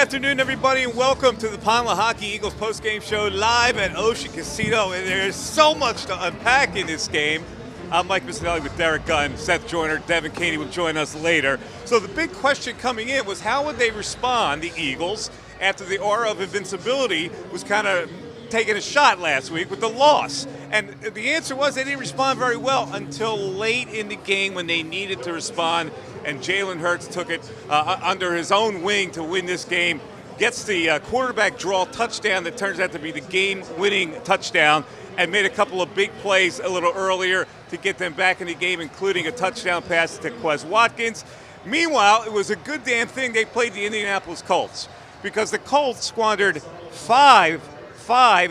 afternoon, everybody, and welcome to the Lehocky Eagles postgame show live at Ocean Casino. And there's so much to unpack in this game. I'm Mike Missinelli with Derek Gunn, Seth Joyner, Devin Caney will join us later. So the big question coming in was how would they respond, the Eagles, after the aura of invincibility was kind of taking a shot last week with the loss. And the answer was they didn't respond very well until late in the game when they needed to respond. And Jalen Hurts took it under his own wing to win this game. Gets the quarterback draw touchdown that turns out to be the game-winning touchdown, and made a couple of big plays a little earlier to get them back in the game, including a touchdown pass to Quez Watkins. Meanwhile, it was a good damn thing they played the Indianapolis Colts, because the Colts squandered five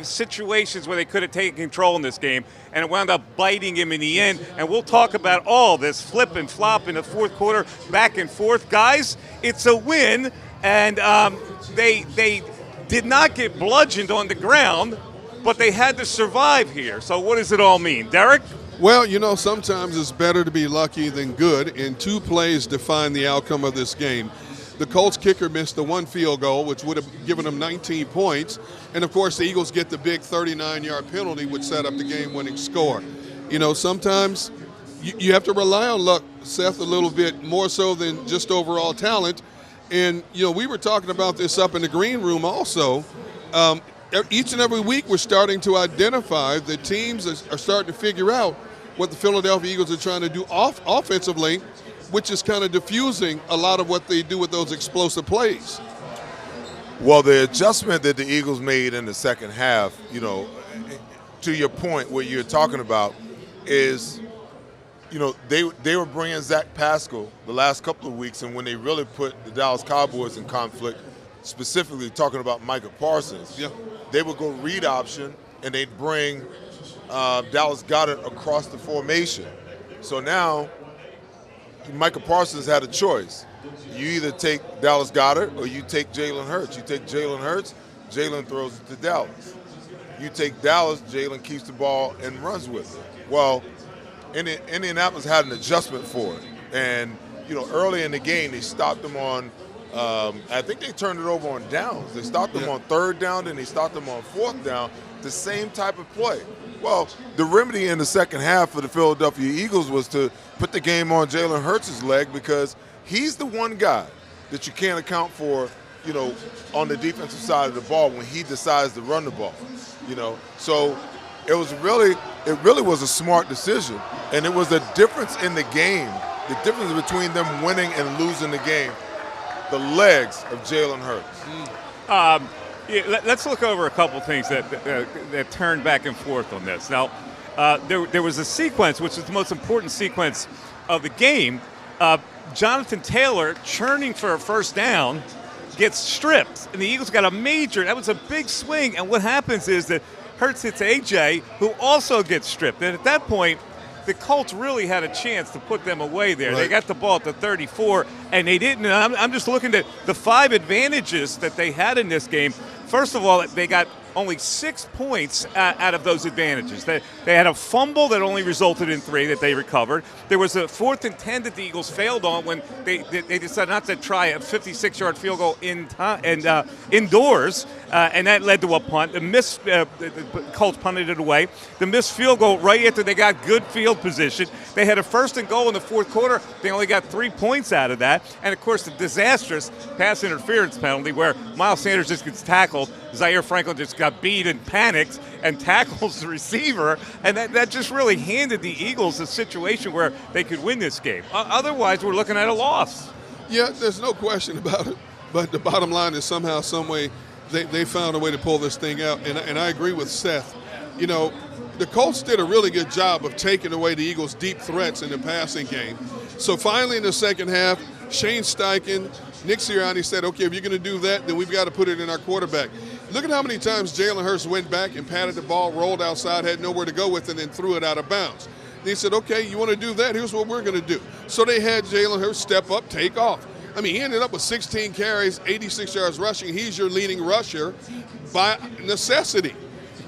situations where they could have taken control in this game, and it wound up biting him in the end. And we'll talk about all this flip and flop in the fourth quarter, back and forth. Guys, it's a win, and they did not get bludgeoned on the ground, but they had to survive here. So what does it all mean? Derek? Well, you know, sometimes it's better to be lucky than good, and two plays define the outcome of this game. The Colts kicker missed the one field goal, which would have given them 19 points. And, of course, the Eagles get the big 39-yard penalty, which set up the game-winning score. You know, sometimes you have to rely on luck, Seth, a little bit more so than just overall talent. And, you know, we were talking about this up in the green room also. Each and every week we're starting to identify the teams are starting to figure out what the Philadelphia Eagles are trying to do offensively, which is kind of diffusing a lot of what they do with those explosive plays. Well, the adjustment that the Eagles made in the second half, you know, to your point, what you're talking about is, you know, they were bringing Zach Pascal the last couple of weeks, and when they really put the Dallas Cowboys in conflict, specifically talking about Micah Parsons, yeah, they would go read option, and they'd bring Dallas Goedert across the formation. So now Micah Parsons had a choice. You either take Dallas Goedert or you take Jalen Hurts. You take Jalen Hurts, Jalen throws it to Dallas. You take Dallas, Jalen keeps the ball and runs with it. Well, Indianapolis had an adjustment for it. And, you know, early in the game, they stopped them on, I think they turned it over on downs. They stopped them on third down, and they stopped them on fourth down, the same type of play. Well, the remedy in the second half for the Philadelphia Eagles was to put the game on Jalen Hurts' leg, because he's the one guy that you can't account for, you know, on the defensive side of the ball when he decides to run the ball, you know. So it really was a smart decision, and it was a difference in the game, the difference between them winning and losing the game, the legs of Jalen Hurts. Yeah, let's look over a couple things that turned back and forth on this. Now, there was a sequence, which is the most important sequence of the game. Jonathan Taylor, churning for a first down, gets stripped. And the Eagles got that was a big swing. And what happens is that Hurts hits A.J., who also gets stripped. And at that point, the Colts really had a chance to put them away there. Right. They got the ball at the 34, and they didn't. And I'm just looking at the 5 advantages that they had in this game. First of all, they got only 6 points out of those advantages. They had a fumble that only resulted in 3 that they recovered. There was a 4th and 10 that the Eagles failed on when they decided not to try a 56-yard field goal indoors, and that led to a punt. The Colts punted it away. The missed field goal right after they got good field position. They had a 1st and goal in the fourth quarter. They only got 3 points out of that. And, of course, the disastrous pass interference penalty where Miles Sanders just gets tackled. Zaire Franklin just got beat and panicked and tackles the receiver, and that just really handed the Eagles a situation where they could win this game. Otherwise, we're looking at a loss. Yeah, there's no question about it. But the bottom line is somehow, some way, they found a way to pull this thing out. And I agree with Seth. You know, the Colts did a really good job of taking away the Eagles' deep threats in the passing game. So finally in the second half, Shane Steichen, Nick Sirianni said, okay, if you're going to do that, then we've got to put it in our quarterback. Look at how many times Jalen Hurts went back and patted the ball, rolled outside, had nowhere to go with it, and then threw it out of bounds. They said, okay, you want to do that? Here's what we're going to do. So they had Jalen Hurts step up, take off. I mean, he ended up with 16 carries, 86 yards rushing. He's your leading rusher by necessity.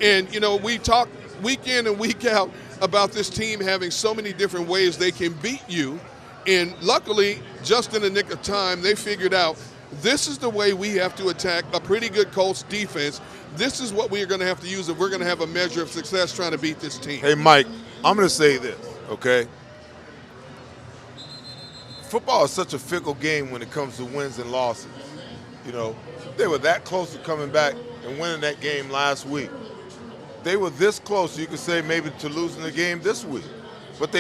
And, you know, we talk week in and week out about this team having so many different ways they can beat you. And luckily, just in the nick of time, they figured out this is the way we have to attack a pretty good Colts defense. This is what we are going to have to use if we're going to have a measure of success trying to beat this team. Hey, Mike, I'm going to say this, okay? Football is such a fickle game when it comes to wins and losses. You know, they were that close to coming back and winning that game last week. They were this close, you could say, maybe to losing the game this week. But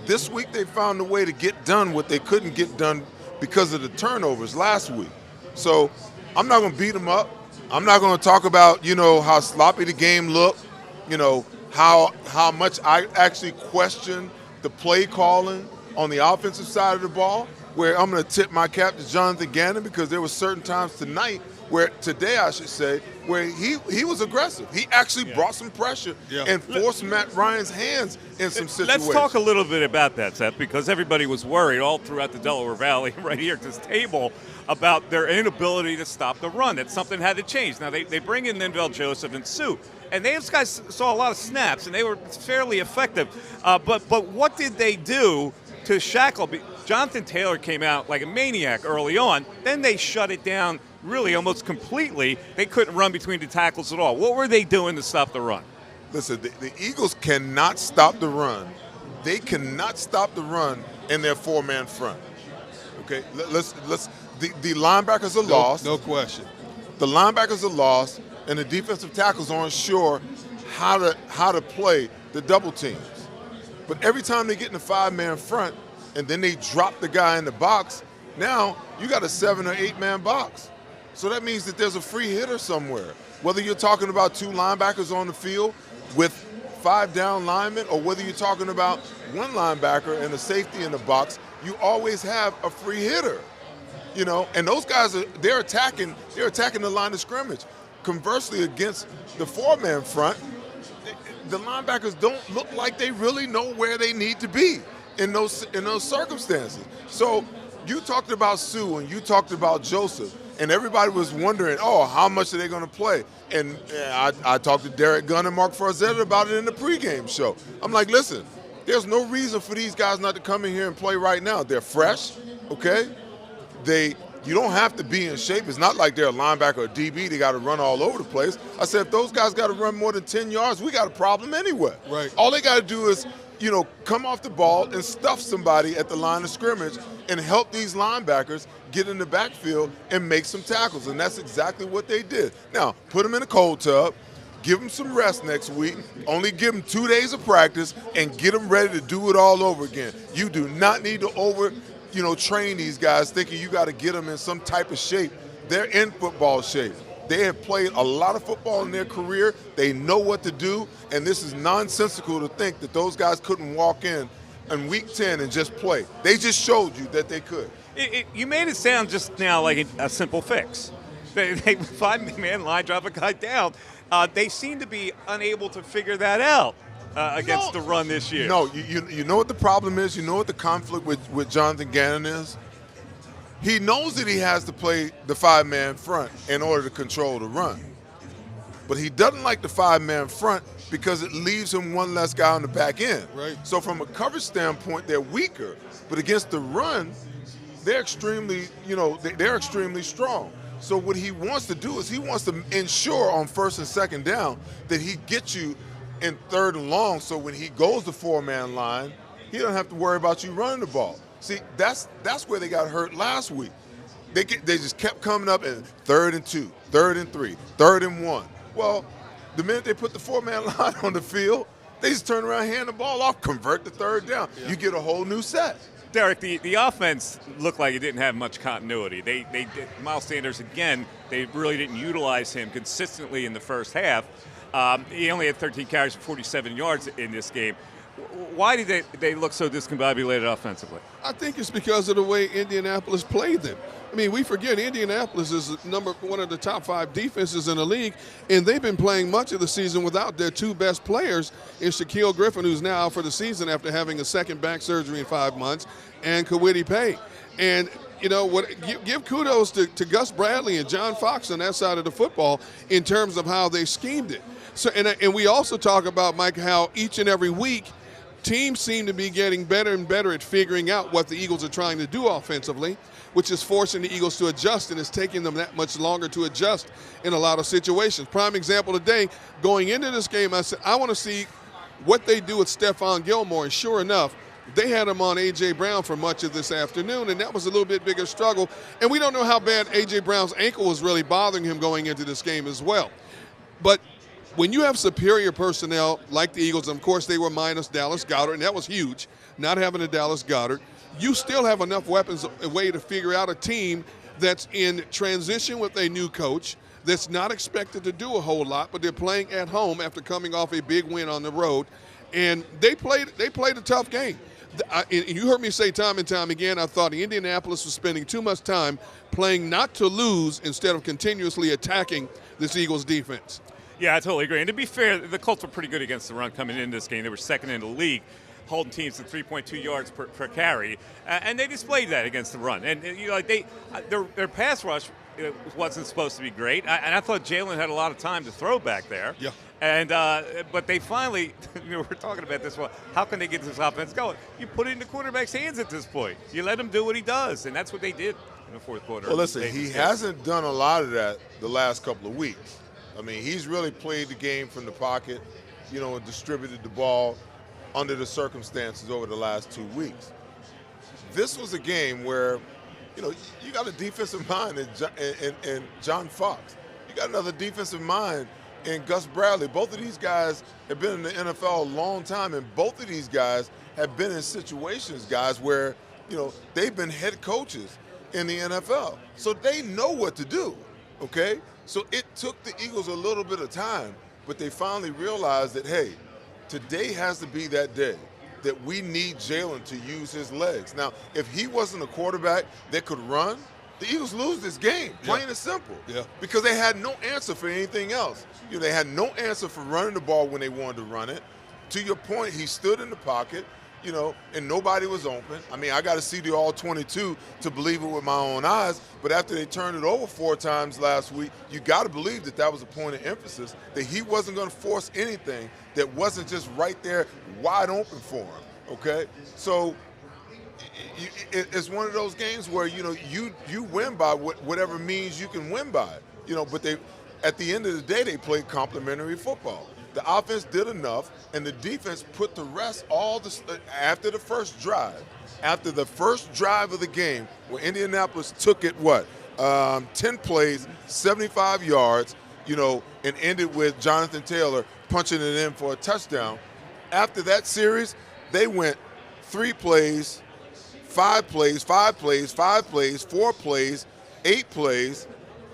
this week they found a way to get done what they couldn't get done because of the turnovers last week. So I'm not going to beat them up. I'm not going to talk about, you know, how sloppy the game looked, you know, how much I actually question the play calling on the offensive side of the ball, where I'm going to tip my cap to Jonathan Gannon, because there were certain times today I should say, where he was aggressive. He actually brought some pressure and forced Matt Ryan's hands in some situations. Let's talk a little bit about that, Seth, because everybody was worried all throughout the Delaware Valley, right here at this table, about their inability to stop the run, that something had to change. Now, they bring in Ninvell Joseph and Sue, and those guys saw a lot of snaps, and they were fairly effective. But what did they do to shackle? Jonathan Taylor came out like a maniac early on. Then they shut it down really almost completely. They couldn't run between the tackles at all. What were they doing to stop the run? Listen, the Eagles cannot stop the run. They cannot stop the run in their four-man front. Okay, the linebackers are lost. No question. The linebackers are lost, and the defensive tackles aren't sure how to play the double teams. But every time they get in the five-man front and then they drop the guy in the box, now you got a 7 or 8 man box. So that means that there's a free hitter somewhere. Whether you're talking about 2 linebackers on the field with 5 down linemen, or whether you're talking about 1 linebacker and a safety in the box, you always have a free hitter. You know, and those guys they're attacking the line of scrimmage. Conversely, against the 4-man front, the linebackers don't look like they really know where they need to be in those circumstances. So you talked about Sue and you talked about Joseph, and everybody was wondering, how much are they going to play? And I talked to Derek Gunn and Mark Farzetta about it in the pregame show. I'm like, listen, there's no reason for these guys not to come in here and play right now. They're fresh, okay? You don't have to be in shape. It's not like they're a linebacker or DB. They got to run all over the place. I said, if those guys got to run more than 10 yards, we got a problem anyway. Right. All they got to do is, come off the ball and stuff somebody at the line of scrimmage and help these linebackers get in the backfield and make some tackles. And that's exactly what they did. Now, put them in a cold tub, give them some rest next week, only give them 2 days of practice, and get them ready to do it all over again. You do not need to train these guys thinking you got to get them in some type of shape. They're in football shape. They have played a lot of football in their career. They know what to do, and this is nonsensical to think that those guys couldn't walk in week 10 and just play. They just showed you that they could. You made it sound just now like a simple fix. They 5-man line, drop a guy down. They seem to be unable to figure that out against the run this year. No, you know what the problem is? You know what the conflict with Jonathan Gannon is? He knows that he has to play the 5-man front in order to control the run. But he doesn't like the 5-man front because it leaves him one less guy on the back end. Right. So from a coverage standpoint, they're weaker. But against the run, they're extremely strong. So what he wants to do is he wants to ensure on 1st and 2nd down that he gets you in 3rd and long, so when he goes to 4-man line, he don't have to worry about you running the ball. See, that's where they got hurt last week. They just kept coming up in 3rd and 2, 3rd and 3, 3rd and 1. Well, the minute they put the 4-man line on the field, they just turn around, hand the ball off, convert the 3rd down. Yeah. You get a whole new set. Derek, the offense looked like it didn't have much continuity. They did, Miles Sanders, again, they really didn't utilize him consistently in the first half. He only had 13 carries for 47 yards in this game. Why did they look so discombobulated offensively? I think it's because of the way Indianapolis played them. I mean, we forget Indianapolis is one of the top 5 defenses in the league, and they've been playing much of the season without their 2 best players, in Shaquille Griffin, who's now out for the season after having a 2nd back surgery in 5 months, and Kawiti Pay. And give kudos to Gus Bradley and John Fox on that side of the football in terms of how they schemed it. So, and we also talk about, Mike, how each and every week team seemed to be getting better and better at figuring out what the Eagles are trying to do offensively, which is forcing the Eagles to adjust, and it's taking them that much longer to adjust in a lot of situations. Prime example today, going into this game, I said, I want to see what they do with Stephon Gilmore, and sure enough, they had him on A.J. Brown for much of this afternoon, and that was a little bit bigger struggle. And we don't know how bad A.J. Brown's ankle was really bothering him going into this game as well. But when you have superior personnel like the Eagles, and of course they were minus Dallas Goedert, and that was huge, not having a Dallas Goedert, you still have enough weapons, a way to figure out a team that's in transition with a new coach, that's not expected to do a whole lot, but they're playing at home after coming off a big win on the road. And they played a tough game. You heard me say time and time again, I thought Indianapolis was spending too much time playing not to lose instead of continuously attacking this Eagles defense. Yeah, I totally agree. And to be fair, the Colts were pretty good against the run coming into this game. They were second in the league, holding teams to 3.2 yards per carry, and they displayed that against the run. And you know, their pass rush wasn't supposed to be great, and I thought Jalen had a lot of time to throw back there. Yeah. And but they finally, we're talking about this one. How can they get this offense going? You put it in the quarterback's hands at this point. You let him do what he does, and that's what they did in the fourth quarter. Well, listen, he hasn't done a lot of that the last couple of weeks. I mean, he's really played the game from the pocket, you know, and distributed the ball under the circumstances over the last 2 weeks. This was a game where, you know, you got a defensive mind in John Fox. You got another defensive mind in Gus Bradley. Both of these guys have been in the NFL a long time, and both of these guys have been in situations, guys, where, you know, they've been head coaches in the NFL. So they know what to do, okay? So it took the Eagles a little bit of time, but they finally realized that, hey, today has to be that day that we need Jalen to use his legs. Now, if he wasn't a quarterback that could run, the Eagles lose this game, plain and simple. Yeah. Because they had no answer for anything else. You know, they had no answer for running the ball when they wanted to run it. To your point, he stood in the pocket, you know, and nobody was open. I mean, I got to see the all-22 to believe it with my own eyes, but after they turned it over 4 times last week, you got to believe that that was a point of emphasis, that he wasn't going to force anything that wasn't just right there wide open for him, okay? So it's one of those games where, you know, you win by whatever means you can win by, you know, but at the end of the day, they played complementary football. The offense did enough, and the defense put to rest after the first drive. After the first drive of the game, where Indianapolis took it, 10 plays, 75 yards, you know, and ended with Jonathan Taylor punching it in for a touchdown. After that series, they went 3 plays, 5 plays, 5 plays, 5 plays, 4 plays, 8 plays,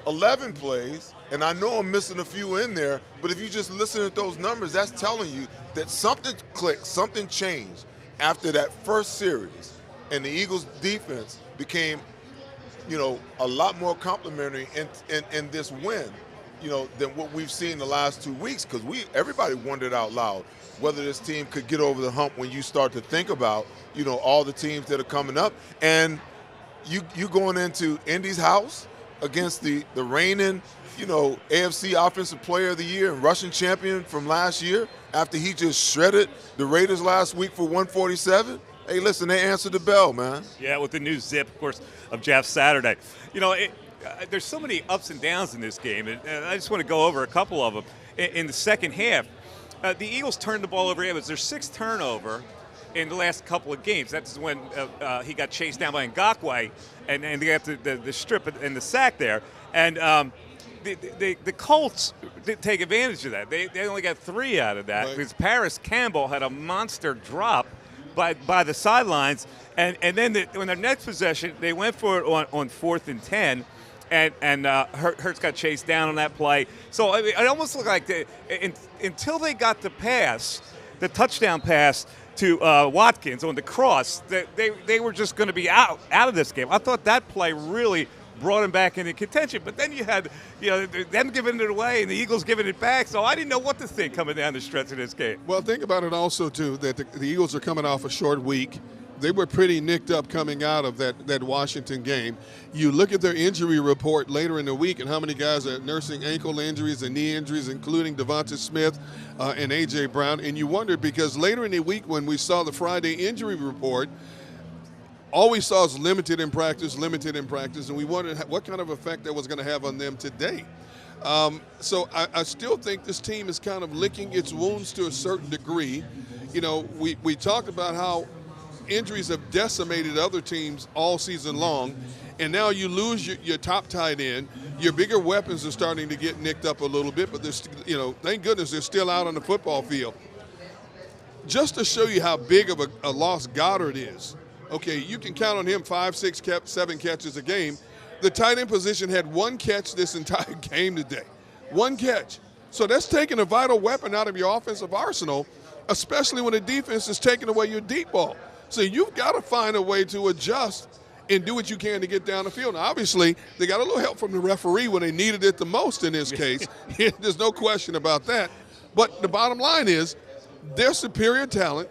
11 plays, and I know I'm missing a few in there, but if you just listen at those numbers, that's telling you that something clicked, something changed after that first series, and the Eagles' defense became, you know, a lot more complimentary in this win, you know, than what we've seen the last 2 weeks, because everybody wondered out loud whether this team could get over the hump when you start to think about, you know, all the teams that are coming up, and you going into Indy's house against the reigning, you know, AFC Offensive Player of the Year and rushing champion from last year after he just shredded the Raiders last week for 147. Hey, listen, they answered the bell, man. Yeah, with the new zip, of course, of Jeff Saturday. You know, there's so many ups and downs in this game, and I just want to go over a couple of them. In the second half, the Eagles turned the ball over. It was their 6th turnover in the last couple of games. That's when he got chased down by Ngakoue, and they got the strip and the sack there. And the Colts didn't take advantage of that. They only got 3 out of that, because Paris Campbell had a monster drop by the sidelines, and then in their next possession, they went for it on 4th and 10, and Hurts got chased down on that play. So I mean, it almost looked like until they got the touchdown pass to Watkins on the cross, they were just going to be out of this game. I thought that play really brought him back into contention, but then you had, you know, them giving it away and the Eagles giving it back, so I didn't know what to think coming down the stretch of this game. Well, think about it also, too, that the Eagles are coming off a short week. they were pretty nicked up coming out of that Washington game. You look at their injury report later in the week and how many guys are nursing ankle injuries and knee injuries, including Devonta Smith and A.J. Brown, and you wondered because later in the week when we saw the Friday injury report, all we saw is limited in practice, and we wondered what kind of effect that was going to have on them today. So I still think this team is kind of licking its wounds to a certain degree. You know, we talked about how injuries have decimated other teams all season long, and now you lose your top tight end. Your bigger weapons are starting to get nicked up a little bit, but thank goodness they're still out on the football field. Just to show you how big of a loss Goddard is, okay, you can count on him 5, 6, 7 catches a game. The tight end position had 1 catch this entire game today. 1 catch. So that's taking a vital weapon out of your offensive arsenal, especially when the defense is taking away your deep ball. So you've got to find a way to adjust and do what you can to get down the field. Now, obviously, they got a little help from the referee when they needed it the most in this case. There's no question about that. But the bottom line is their superior talent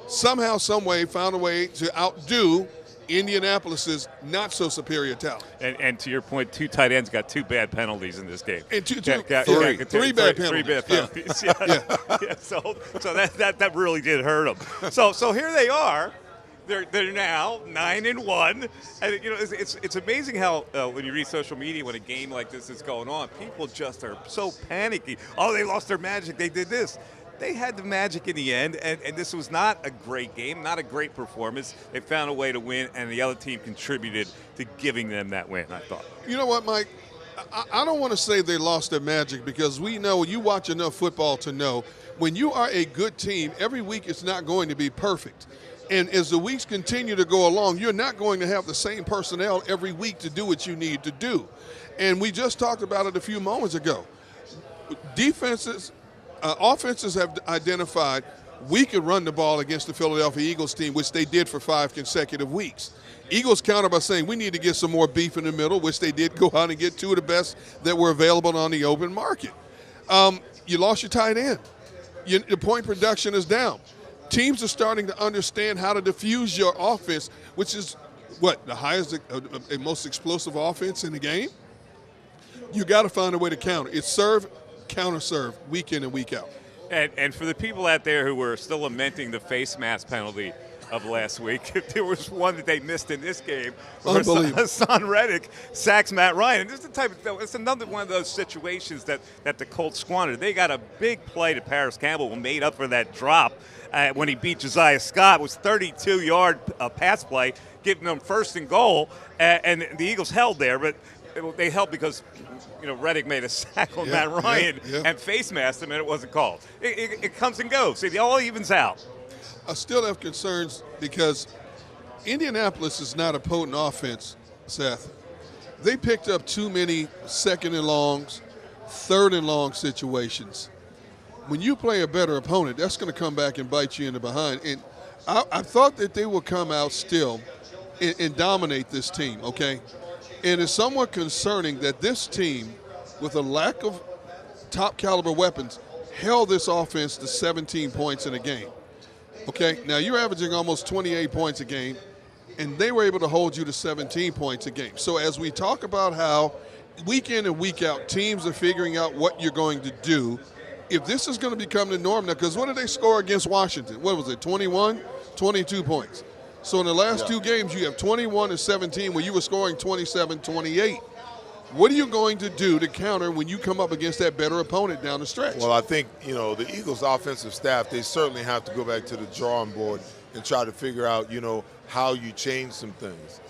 somehow, some way, found a way to outdo Indianapolis's not-so-superior talent. And to your point, 2 tight ends got 2 bad penalties in this game. And three bad penalties. 3 bad penalties. Yeah. So that really did hurt them. So here they are. They're now 9-1, and you know it's amazing how when you read social media when a game like this is going on, people just are so panicky. Oh, they lost their magic. They did this. They had the magic in the end, and this was not a great game, not a great performance. They found a way to win, and the other team contributed to giving them that win, I thought. You know what, Mike? I don't want to say they lost their magic because we know, you watch enough football to know, when you are a good team, every week it's not going to be perfect. And as the weeks continue to go along, you're not going to have the same personnel every week to do what you need to do. And we just talked about it a few moments ago. Offenses have identified we could run the ball against the Philadelphia Eagles team, which they did for 5 consecutive weeks. Eagles counter by saying we need to get some more beef in the middle, which they did go out and get 2 of the best that were available on the open market. You lost your tight end. Your point production is down. Teams are starting to understand how to diffuse your offense, which is the highest, most explosive offense in the game. You got to find a way to counter. It's serve, counter serve, week in and week out. And for the people out there who were still lamenting the face mask penalty of last week, if there was one that they missed in this game, Hassan Reddick sacks Matt Ryan. And this is it's another one of those situations that the Colts squandered. They got a big play to Paris Campbell made up for that drop when he beat Josiah Scott. It was 32-yard pass play, giving them 1st and goal, and the Eagles held there, but they held because Reddick made a sack on Matt Ryan and face masked him, and it wasn't called. It comes and goes. It all evens out. I still have concerns because Indianapolis is not a potent offense, Seth. They picked up too many 2nd and longs, 3rd and long situations. When you play a better opponent, that's going to come back and bite you in the behind. And I thought that they would come out still and dominate this team, okay? And it's somewhat concerning that this team, with a lack of top caliber weapons, held this offense to 17 points in a game. Okay, now you're averaging almost 28 points a game, and they were able to hold you to 17 points a game. So as we talk about how week in and week out teams are figuring out what you're going to do, if this is going to become the norm now, because what did they score against Washington? What was it, 21? 22 points. So in the last 2 games, you have 21 and 17 where you were scoring 27, 28. What are you going to do to counter when you come up against that better opponent down the stretch? Well, I think, the Eagles offensive staff, they certainly have to go back to the drawing board and try to figure out, how you change some things.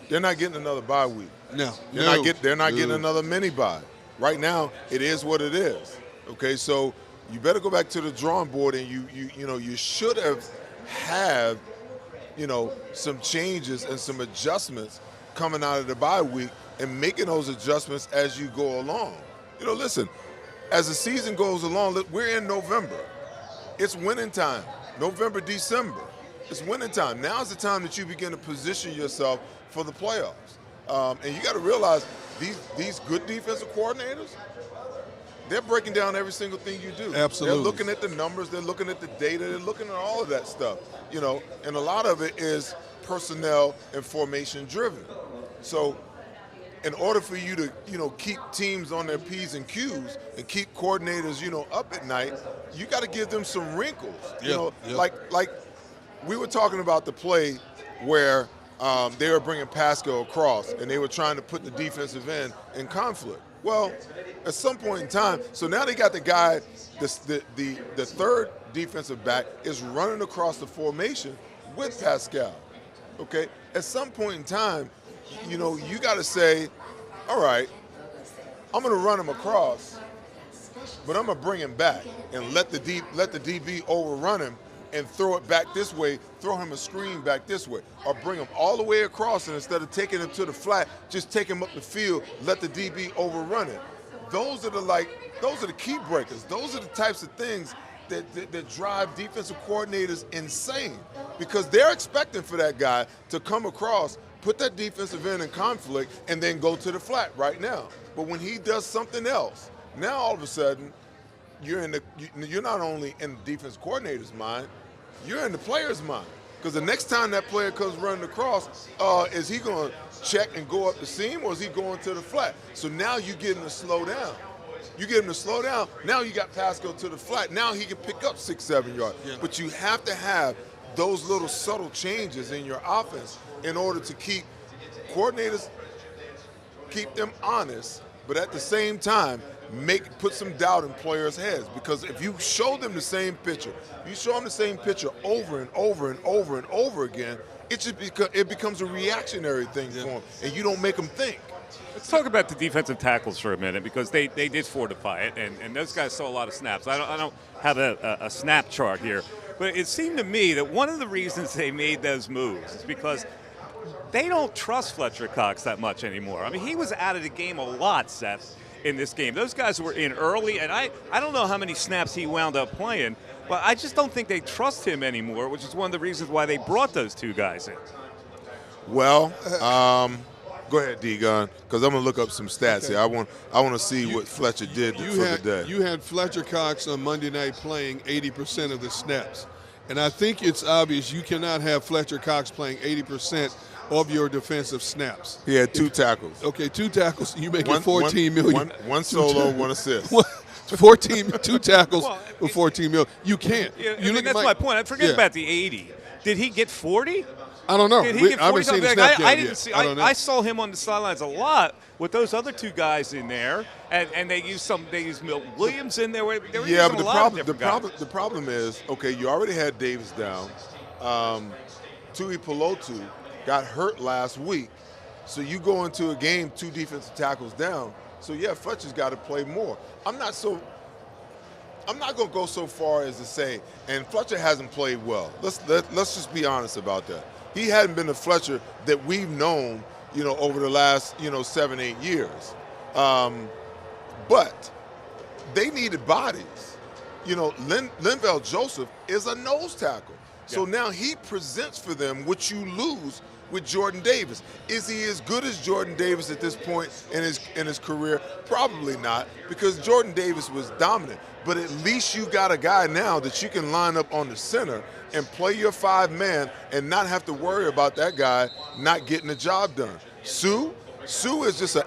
They're not getting another bye week. No. They're not getting another mini bye. Right now, it is what it is. Okay, so you better go back to the drawing board, and you should have some changes and some adjustments coming out of the bye week and making those adjustments as you go along. Listen, as the season goes along, we're in November. It's winning time, November, December. It's winning time. Now's the time that you begin to position yourself for the playoffs. And you got to realize these good defensive coordinators, they're breaking down every single thing you do. Absolutely. They're looking at the numbers, they're looking at the data, they're looking at all of that stuff, you know, and a lot of it is personnel and formation driven. So in order for you to, you know, keep teams on their P's and Q's and keep coordinators, you know, up at night, you got to give them some wrinkles. You know, like we were talking about the play where they were bringing Pascal across and they were trying to put the defensive end in conflict. Well, at some point in time, so now they got the guy, the third defensive back is running across the formation with Pascal. Okay, at some point in time, you know, you got to say, all right, I'm going to run him across, but I'm going to bring him back and let the DB overrun him and throw it back this way, throw him a screen back this way, or bring him all the way across, and instead of taking him to the flat, just take him up the field, let the DB overrun it. Those are the key breakers. Those are the types of things that drive defensive coordinators insane, because they're expecting for that guy to come across, put that defensive end in conflict, and then go to the flat right now. But when he does something else, now all of a sudden, you're not only in the defense coordinator's mind, you're in the player's mind. Because the next time that player comes running across, is he going to check and go up the seam, or is he going to the flat? So now you get him to slow down. You get him to slow down, now you got Pascal to the flat. Now he can pick up 6-7 yards. Yeah. But you have to have those little subtle changes in your offense in order to keep coordinators, keep them honest, but at the same time, put some doubt in players' heads. Because if you show them the same picture, over and over and over and over again, it becomes a reactionary thing for them, and you don't make them think. Let's talk about the defensive tackles for a minute, because they did fortify it, and those guys saw a lot of snaps. I don't have a snap chart here, but it seemed to me that one of the reasons they made those moves is because they don't trust Fletcher Cox that much anymore. I mean, he was out of the game a lot, Seth, in this game. Those guys were in early, and I don't know how many snaps he wound up playing, but I just don't think they trust him anymore, which is one of the reasons why they brought those two guys in. Well, go ahead, D-Gun, because I'm going to look up some stats here. I want to see what Fletcher did for the day. You had Fletcher Cox on Monday night playing 80% of the snaps. And I think it's obvious you cannot have Fletcher Cox playing 80% of your defensive snaps. He had 2 tackles. Okay, 2 tackles. You make it $14 million. One solo, 1 assist. 2 tackles for $14 million. You can't. Yeah, that's my point. I forget about the 80. Did he get 40? I don't know. Did he get 40? I haven't seen the snap I yet. didn't see. I I saw him on the sidelines a lot with those other 2 guys in there, and they used Milton Williams in there. They were yeah, but the problem is, okay, you already had Davis down. Tui Pelotu got hurt last week, so you go into a game 2 defensive tackles down. So yeah, Fletcher's got to play more. I'm not going to go so far as to say, and Fletcher hasn't played well. Let's just be honest about that. He hadn't been the Fletcher that we've known, you know, over the last, 7-8 years. But they needed bodies. You know, Linval Joseph is a nose tackle. So now he presents for them what you lose with Jordan Davis. Is he as good as Jordan Davis at this point in his career? Probably not, because Jordan Davis was dominant. But at least you got a guy now that you can line up on the center and play your 5-man and not have to worry about that guy not getting the job done. Sue is just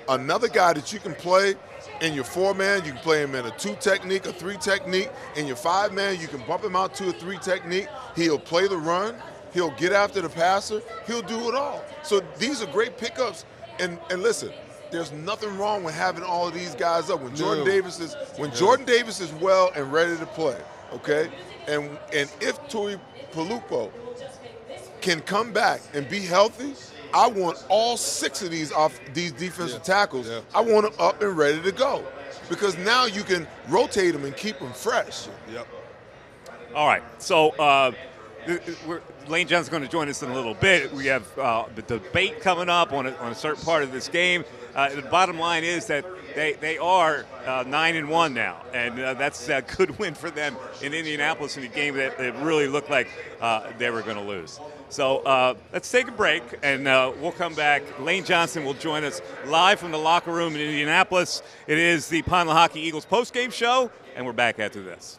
another guy that you can play in your 4-man. You can play him in a 2 technique, a 3 technique. In your 5-man, you can bump him out to a 3 technique. He'll play the run. He'll get after the passer. He'll do it all. So these are great pickups. And listen, there's nothing wrong with having all of these guys up. When Jordan Davis is well and ready to play, okay? And if Tui Pelupo can come back and be healthy, I want all 6 of these defensive tackles. Yeah. I want them up and ready to go, because now you can rotate them and keep them fresh. Yep. All right. So Lane Johnson's going to join us in a little bit. We have the debate coming up on a certain part of this game. The bottom line is that they are 9-1 now, and that's a good win for them in Indianapolis in a game that it really looked like they were going to lose. So let's take a break, and we'll come back. Lane Johnson will join us live from the locker room in Indianapolis. It is the Pond Lehocky Eagles postgame show, and we're back after this.